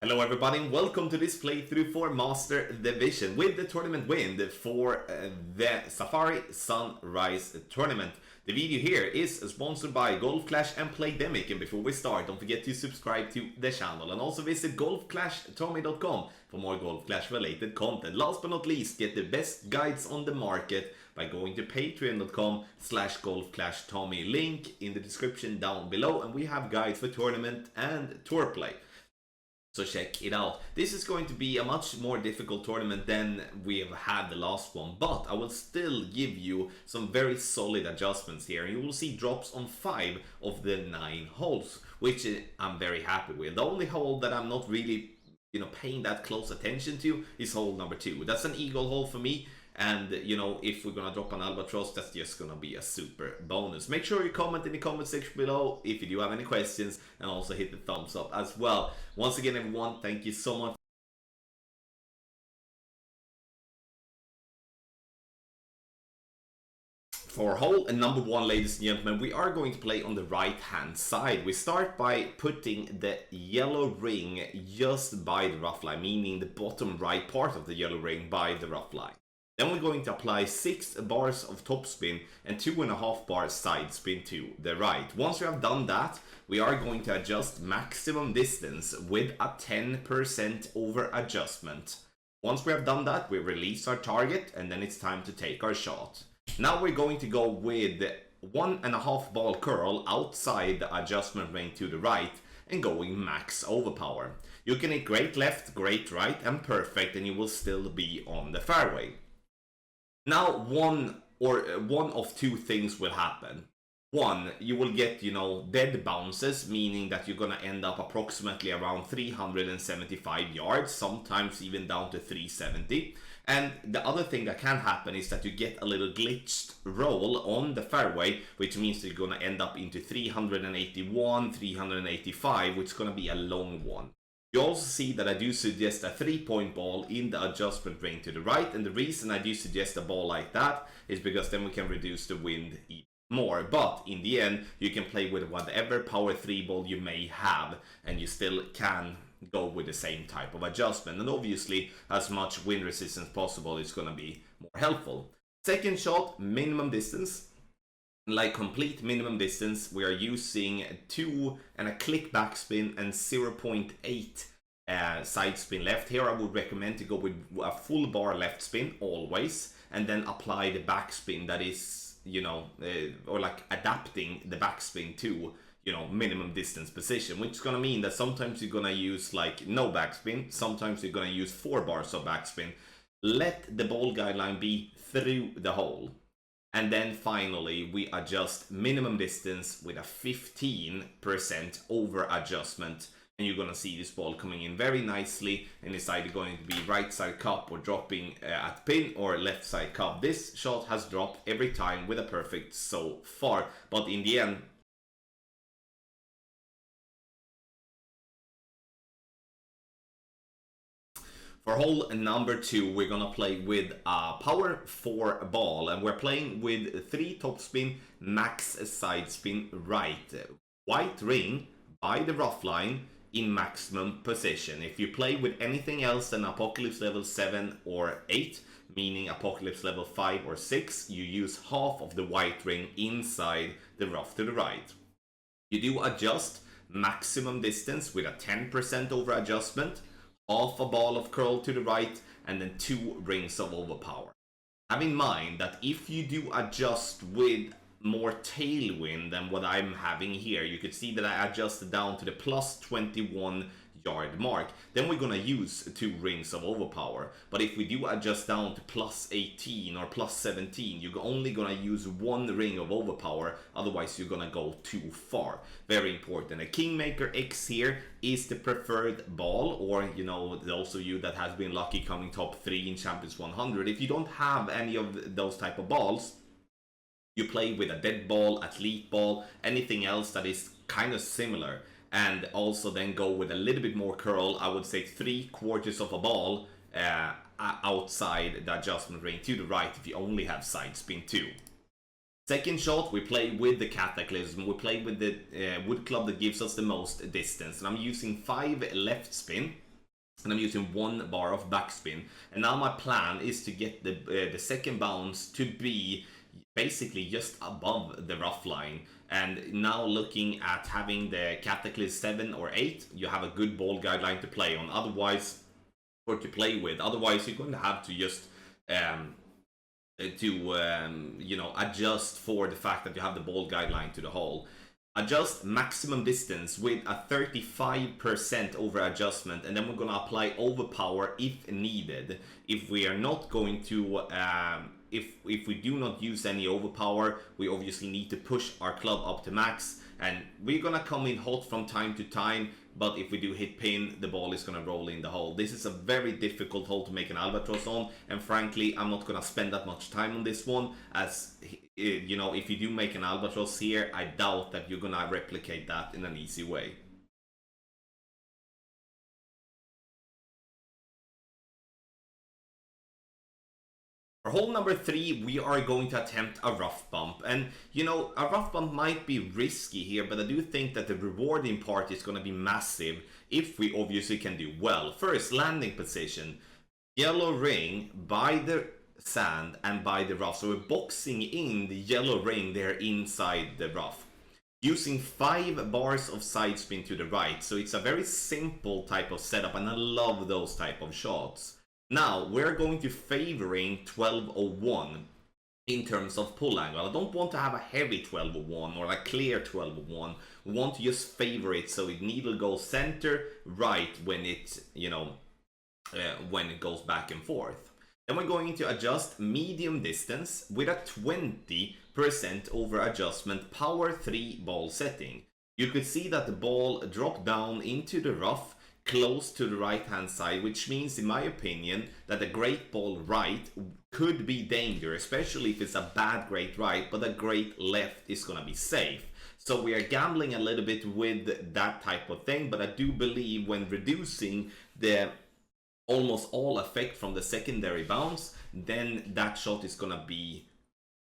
Hello everybody and welcome to this playthrough for Master Division with the tournament win for the Safari Sunrise Tournament. The video here is sponsored by Golf Clash and Playdemic, and before we start, don't forget to subscribe to the channel and also visit golfclashtommy.com for more Golf Clash related content. Last but not least, get the best guides on the market by going to patreon.com/golfclashtommy, link in the description down below, and we have guides for tournament and tour play. So check it out. This is going to be a much more difficult tournament than we have had the last one, but I will still give you some very solid adjustments here. You will see drops on 5 of the 9 holes, which I'm very happy with. The only hole that I'm not really paying that close attention to is hole number 2. That's an eagle hole for me. And, if we're gonna drop an albatross, that's just gonna be a super bonus. Make sure you comment in the comment section below if you do have any questions, and also hit the thumbs up as well. Once again, everyone, thank you so much. For hole number 1, ladies and gentlemen, we are going to play on the right hand side. We start by putting the yellow ring just by the rough line, meaning the bottom right part of the yellow ring by the rough line. Then we're going to apply 6 bars of topspin and 2.5 bars side spin to the right. Once we have done that, we are going to adjust maximum distance with a 10% over adjustment. Once we have done that, we release our target and then it's time to take our shot. Now we're going to go with 1.5 ball curl outside the adjustment range to the right and going max overpower. You can hit great left, great right and perfect, and you will still be on the fairway. Now one of two things will happen. One, you will get, dead bounces, meaning that you're gonna end up approximately around 375 yards, sometimes even down to 370. And the other thing that can happen is that you get a little glitched roll on the fairway, which means that you're gonna end up into 381, 385, which is gonna be a long one. You also see that I do suggest a 3-point ball in the adjustment ring to the right, and the reason I do suggest a ball like that is because then we can reduce the wind even more. But in the end, you can play with whatever power 3 ball you may have, and you still can go with the same type of adjustment. And obviously, as much wind resistance possible is going to be more helpful. Second shot, minimum distance. Like complete minimum distance, we are using 2 and a click backspin and 0.8 side spin left. Here I would recommend to go with a full bar left spin always, and then apply the backspin that is, or like adapting the backspin to, minimum distance position, which is going to mean that sometimes you're going to use like no backspin, sometimes you're going to use 4 bars of backspin. Let the ball guideline be through the hole. And then finally, we adjust minimum distance with a 15% over adjustment. And you're going to see this ball coming in very nicely. And it's either going to be right side cup or dropping at pin, or left side cup. This shot has dropped every time with a perfect so far. But in the end, for hole number 2, we're gonna play with a power 4 ball, and we're playing with 3 topspin, max side spin right. White ring by the rough line in maximum position. If you play with anything else than Apocalypse level 7 or 8, meaning Apocalypse level 5 or 6, you use half of the white ring inside the rough to the right. You do adjust maximum distance with a 10% over adjustment, half a ball of curl to the right, and then 2 rings of overpower. Have in mind that if you do adjust with more tailwind than what I'm having here, you could see that I adjusted down to the plus 21 yard mark. Then we're gonna use 2 rings of overpower. But if we do adjust down to plus 18 or plus 17, you're only gonna use 1 ring of overpower, otherwise you're gonna go too far. Very important. A Kingmaker X here is the preferred ball, or those of you that has been lucky coming top 3 in Champions 100. If you don't have any of those type of balls, you play with a dead ball, athlete ball, anything else that is kind of similar. And also then go with a little bit more curl, I would say 3/4 of a ball outside the adjustment ring to the right if you only have side spin 2. Second shot, we play with the Cataclysm. We play with the wood club that gives us the most distance. And I'm using 5 left spin and I'm using 1 bar of backspin. And now my plan is to get the second bounce to be basically just above the rough line. And now looking at having the Cataclysm 7 or 8, you have a good ball guideline to play on. Otherwise, or to play with. Otherwise, you're going to have to just adjust for the fact that you have the ball guideline to the hole. Adjust maximum distance with a 35% over adjustment, and then we're going to apply overpower if needed. If we are not going to, if we do not use any overpower, we obviously need to push our club up to max, and we're going to come in hot from time to time. But if we do hit pin, the ball is going to roll in the hole. This is a very difficult hole to make an albatross on, and frankly, I'm not going to spend that much time on this one, as you know, if you do make an albatross here, I doubt that you're going to replicate that in an easy way. For hole number 3, we are going to attempt a rough bump. And, you know, a rough bump might be risky here, but I do think that the rewarding part is going to be massive if we obviously can do well. First, landing position. Yellow ring by the sand and by the rough. So we're boxing in the yellow ring there inside the rough. Using 5 bars of side spin to the right. So it's a very simple type of setup, and I love those type of shots. Now, we're going to favoring 1201 in terms of pull angle. I don't want to have a heavy 1201 or a clear 1201. We want to just favor it so it needle goes center, right when it, when it goes back and forth. Then we're going to adjust medium distance with a 20% over adjustment power 3 ball setting. You could see that the ball dropped down into the rough close to the right hand side, which means in my opinion that a great ball right could be dangerous, especially if it's a bad great right, but a great left is gonna be safe. So we are gambling a little bit with that type of thing, but I do believe when reducing the almost all effect from the secondary bounce, then that shot is gonna be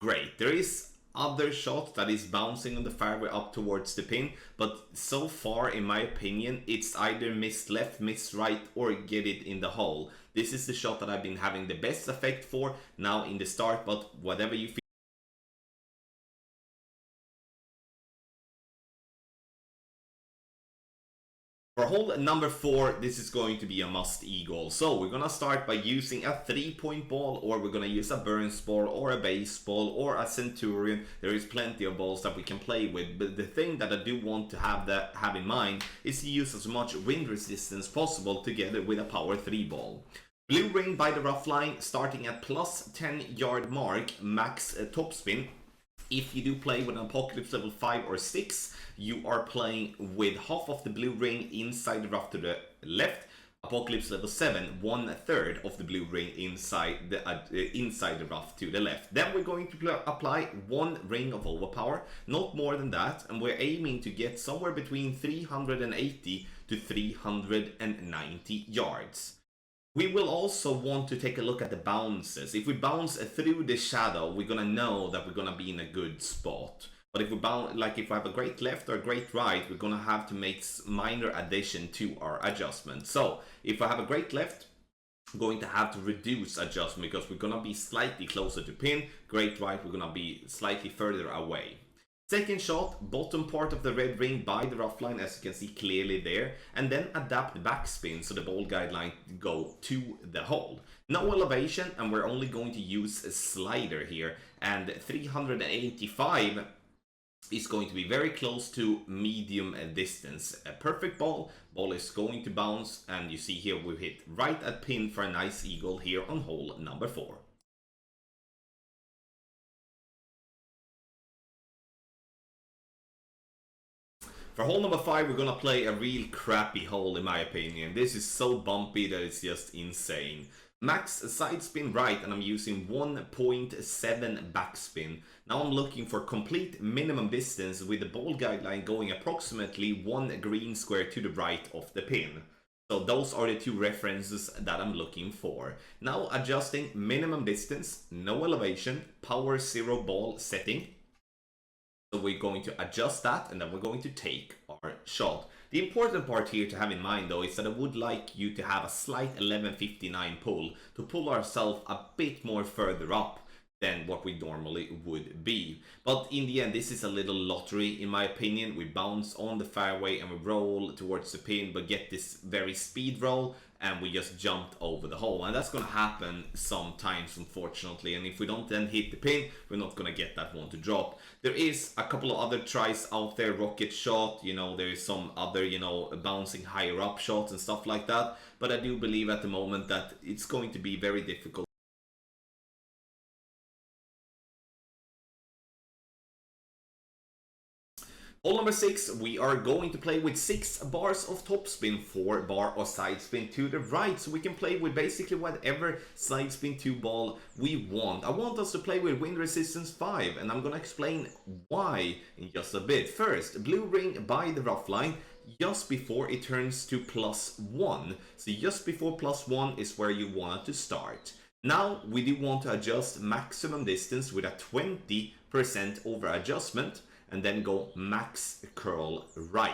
great. There is other shot that is bouncing on the fairway up towards the pin, but so far in my opinion it's either missed left, missed right, or get it in the hole. This is the shot that I've been having the best effect for now in the start, but whatever you feel. For hole number 4, this is going to be a must eagle. So we're gonna start by using a 3-point ball, or we're gonna use a Burns ball, or a baseball, or a Centurion. There is plenty of balls that we can play with, but the thing that I do want to have in mind is to use as much wind resistance possible together with a power 3 ball. Blue ring by the rough line, starting at plus 10-yard mark, max topspin. If you do play with an Apocalypse level 5 or 6, you are playing with half of the blue ring inside the rough to the left. Apocalypse level 7, 1/3 of the blue ring inside the rough to the left. Then we're going to apply 1 ring of overpower, not more than that, and we're aiming to get somewhere between 380 to 390 yards. We will also want to take a look at the bounces. If we bounce through the shadow, we're gonna know that we're gonna be in a good spot. But if we bounce, like if we have a great left or a great right, we're gonna have to make minor addition to our adjustment. So if I have a great left, I'm going to have to reduce adjustment because we're gonna be slightly closer to pin. Great right, we're gonna be slightly further away. Second shot, bottom part of the red ring by the rough line, as you can see clearly there, and then adapt the backspin so the ball guideline go to the hole. No elevation, and we're only going to use a slider here, and 385 is going to be very close to medium distance. A perfect ball is going to bounce, and you see here we hit right at pin for a nice eagle here on hole number 4. For hole number 5, we're gonna play a real crappy hole in my opinion. This is so bumpy that it's just insane. Max side spin right, and I'm using 1.7 backspin. Now I'm looking for complete minimum distance with the ball guideline going approximately 1 green square to the right of the pin. So those are the 2 references that I'm looking for. Now adjusting minimum distance, no elevation, power 0 ball setting. So we're going to adjust that and then we're going to take our shot. The important part here to have in mind though is that I would like you to have a slight 1159 pull to pull ourselves a bit more further up than what we normally would be. But in the end, this is a little lottery in my opinion. We bounce on the fairway and we roll towards the pin, but get this very speed roll and we just jumped over the hole. And that's going to happen sometimes, unfortunately. And if we don't then hit the pin, we're not going to get that one to drop. There is a couple of other tries out there, rocket shot, you know, there is some other, you know, bouncing higher up shots and stuff like that. But I do believe at the moment that it's going to be very difficult. Hole number 6, we are going to play with 6 bars of topspin, 4 bar of side spin to the right. So we can play with basically whatever side spin 2 ball we want. I want us to play with wind resistance 5 and I'm going to explain why in just a bit. First, blue ring by the rough line just before it turns to +1. So just before +1 is where you want to start. Now we do want to adjust maximum distance with a 20% over adjustment and then go max curl right.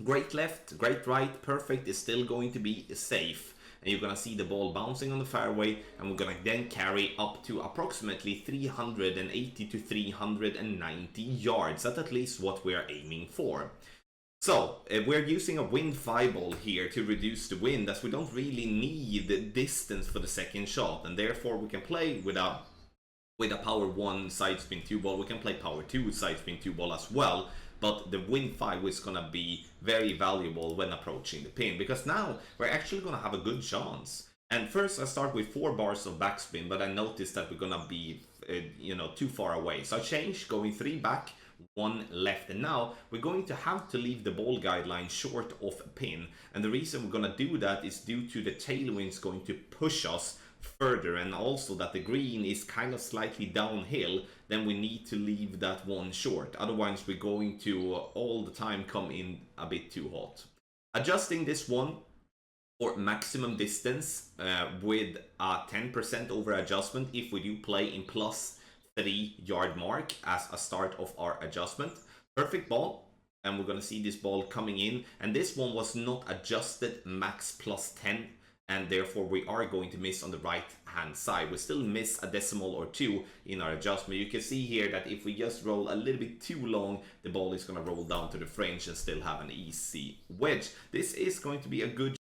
Great left, great right, perfect is still going to be safe. And you're going to see the ball bouncing on the fairway and we're going to then carry up to approximately 380 to 390 yards. That's at least what we are aiming for. So we're using a wind 5 ball here to reduce the wind as we don't really need the distance for the second shot and therefore we can play with a power 1 side spin 2 ball. We can play power 2 side spin 2 ball as well, but the wind 5 is going to be very valuable when approaching the pin because now we're actually going to have a good chance. And first I start with 4 bars of backspin, but I noticed that we're going to be you know, too far away. So I changed, going 3 back, 1 left, and now we're going to have to leave the ball guideline short of a pin. And the reason we're going to do that is due to the tailwinds going to push us further and also that the green is kind of slightly downhill. Then we need to leave that one short, otherwise we're going to all the time come in a bit too hot. Adjusting this one for maximum distance with a 10% over adjustment if we do play in +3 yard mark as a start of our adjustment. Perfect ball, and we're going to see this ball coming in, and this one was not adjusted max +10 and therefore we are going to miss on the right hand side. We still miss a decimal or 2 in our adjustment. You can see here that if we just roll a little bit too long, the ball is going to roll down to the fringe and still have an easy wedge. This is going to be a good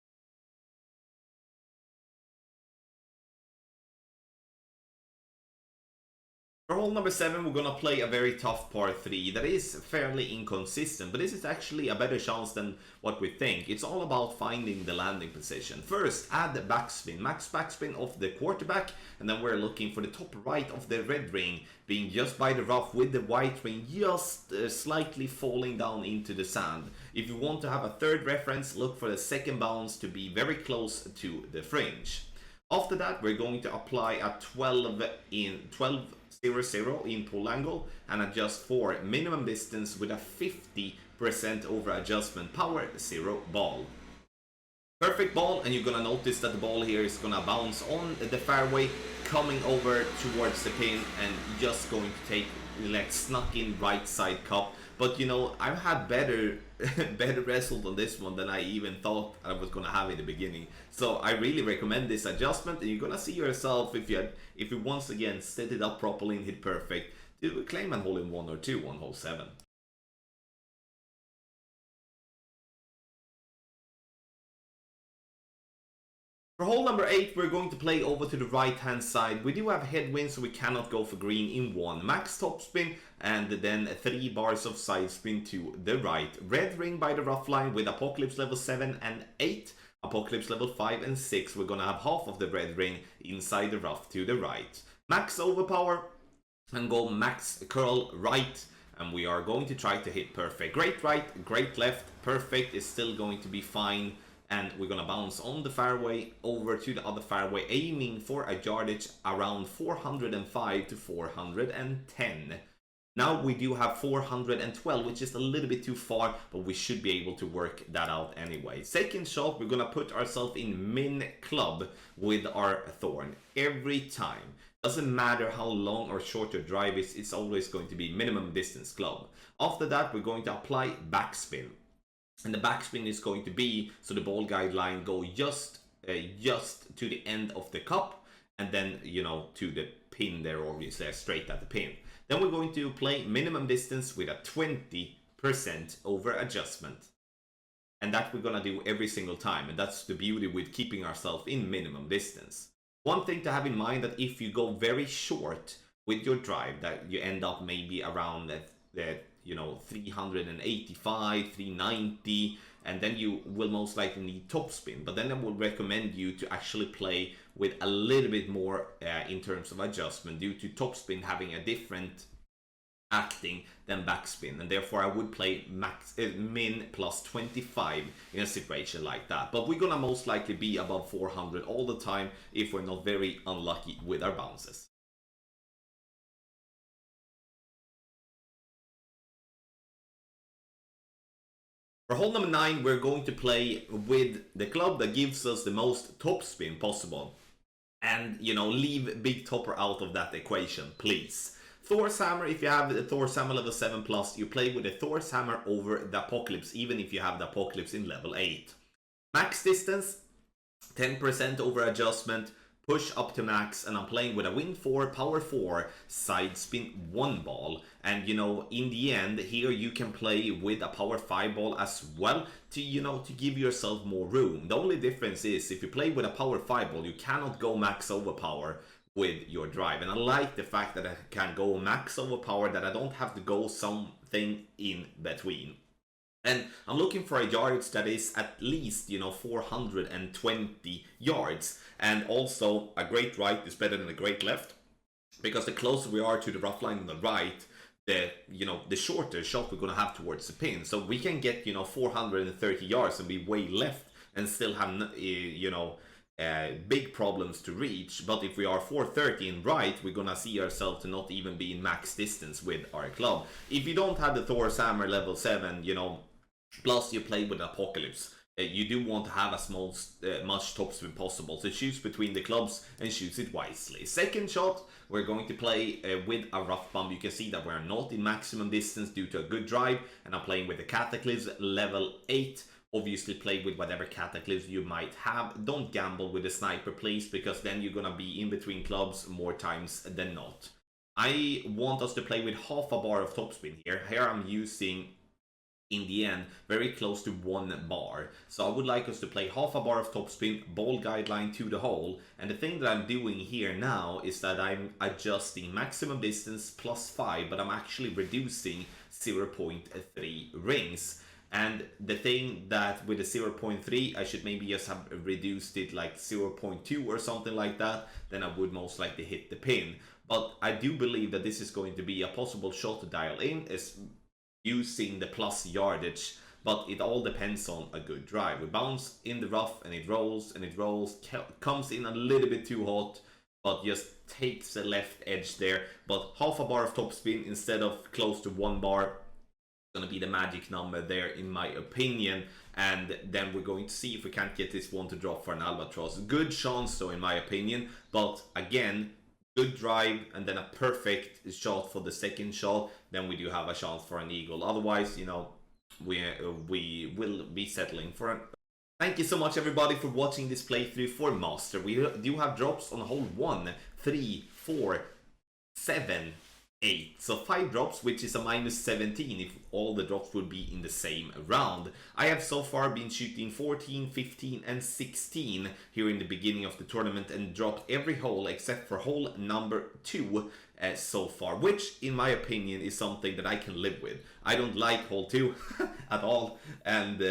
For hole number 7, we're gonna play a very tough par 3 that is fairly inconsistent, but this is actually a better chance than what we think. It's all about finding the landing position. First, add the backspin, max backspin of the quarterback, and then we're looking for the top right of the red ring, being just by the rough with the white ring just slightly falling down into the sand. If you want to have a third reference, look for the second bounce to be very close to the fringe. After that, we're going to apply a 12-0 in pull angle and adjust for minimum distance with a 50% over adjustment power 0 ball. Perfect ball, and you're gonna notice that the ball here is gonna bounce on the fairway, coming over towards the pin and just going to take like snuck in right side cup. But you know, I've had better result on this one than I even thought I was gonna have in the beginning. So I really recommend this adjustment, and you're gonna see yourself if you once again set it up properly and hit perfect to claim a hole in 1 or 2 on hole 7. For hole number 8, we're going to play over to the right hand side. We do have headwind, so we cannot go for green in 1. Max topspin and then 3 bars of side spin to the right. Red ring by the rough line with apocalypse level 7 and 8. Apocalypse level 5 and 6. We're gonna have half of the red ring inside the rough to the right. Max overpower and go max curl right. And we are going to try to hit perfect. Great right, great left. Perfect is still going to be fine. And we're gonna bounce on the fairway over to the other fairway, aiming for a yardage around 405 to 410. Now we do have 412, which is a little bit too far, but we should be able to work that out anyway. Second shot, we're gonna put ourselves in min club with our thorn every time. Doesn't matter how long or short your drive is, it's always going to be minimum distance club. After that, we're going to apply backspin. And the backspin is going to be, so the ball guide line go just to the end of the cup, and then, you know, to the pin there, obviously, straight at the pin. Then we're going to play minimum distance with a 20% over adjustment. And that we're gonna do every single time. And that's the beauty with keeping ourselves in minimum distance. One thing to have in mind, that if you go very short with your drive, that you end up maybe around that you know, 385, 390, and then you will most likely need topspin. But then I would recommend you to actually play with a little bit more in terms of adjustment, due to topspin having a different acting than backspin, and therefore I would play min plus 25 in a situation like that. But we're gonna most likely be above 400 all the time if we're not very unlucky with our bounces. For hole number 9, we're going to play with the club that gives us the most topspin possible. And, you know, leave Big Topper out of that equation, please. Thor's Hammer, if you have the Thor's Hammer level 7+, you play with the Thor's Hammer over the Apocalypse, even if you have the Apocalypse in level 8. Max distance, 10% over adjustment, push up to max, and I'm playing with a Win 4, Power 4, Side Spin 1 ball. And, you know, in the end, here you can play with a Power 5 ball as well to, you know, to give yourself more room. The only difference is, if you play with a Power 5 ball, you cannot go max overpower with your drive. And I like the fact that I can go max overpower, that I don't have to go something in between. And I'm looking for a yardage that is at least, you know, 420 yards. And also, a great right is better than a great left, because the closer we are to the rough line on the right, the shorter shot we're going to have towards the pin. So we can get, you know, 430 yards and be way left and still have, big problems to reach. But if we are 430 in right, we're gonna see ourselves to not even be in max distance with our club. If you don't have the Thor's Hammer level 7, you know, plus you play with Apocalypse, you do want to have as much topspin possible. So choose between the clubs and choose it wisely. Second shot, we're going to play with a rough bump. You can see that we're not in maximum distance due to a good drive, and I'm playing with the Cataclysm level 8. Obviously play with whatever Cataclysm you might have. Don't gamble with the Sniper, please, because then you're gonna be in between clubs more times than not. I want us to play with half a bar of topspin here. Here I'm using, in the end, very close to 1 bar. So I would like us to play half a bar of topspin, ball guideline to the hole. And the thing that I'm doing here now is that I'm adjusting maximum distance +5, but I'm actually reducing 0.3 rings. And the thing that with the 0.3, I should maybe just have reduced it like 0.2 or something like that, then I would most likely hit the pin. But I do believe that this is going to be a possible shot to dial in, is using the plus yardage, but it all depends on a good drive. We bounce in the rough and it rolls, comes in a little bit too hot, but just takes the left edge there. But half a bar of topspin instead of close to 1 bar, gonna be the magic number there, in my opinion. And then we're going to see if we can't get this one to drop for an albatross. Good chance though, in my opinion, but again, good drive and then a perfect shot for the second shot, then we do have a chance for an eagle. Otherwise, you know, we will be settling for an... Thank you so much everybody for watching this playthrough for Master. We do have drops on hole 1, 3, 4, 7, 8. So 5 drops, which is a -17 if all the drops would be in the same round. I have so far been shooting 14, 15 and 16 here in the beginning of the tournament, and dropped every hole except for hole number 2 so far, which in my opinion is something that I can live with. I don't like hole 2 at all, and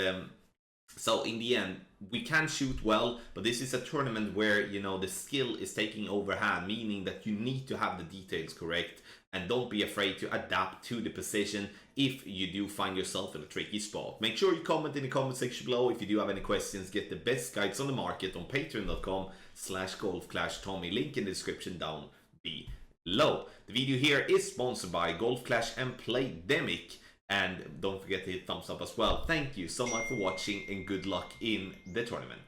so in the end, we can shoot well, but this is a tournament where, you know, the skill is taking overhand, meaning that you need to have the details correct, and don't be afraid to adapt to the position if you do find yourself in a tricky spot. Make sure you comment in the comment section below if you do have any questions. Get the best guides on the market on patreon.com/golfclashtommy, link in the description down below. below. The video here is sponsored by Golf Clash and Playdemic. And don't forget to hit thumbs up as well. Thank you so much for watching and good luck in the tournament.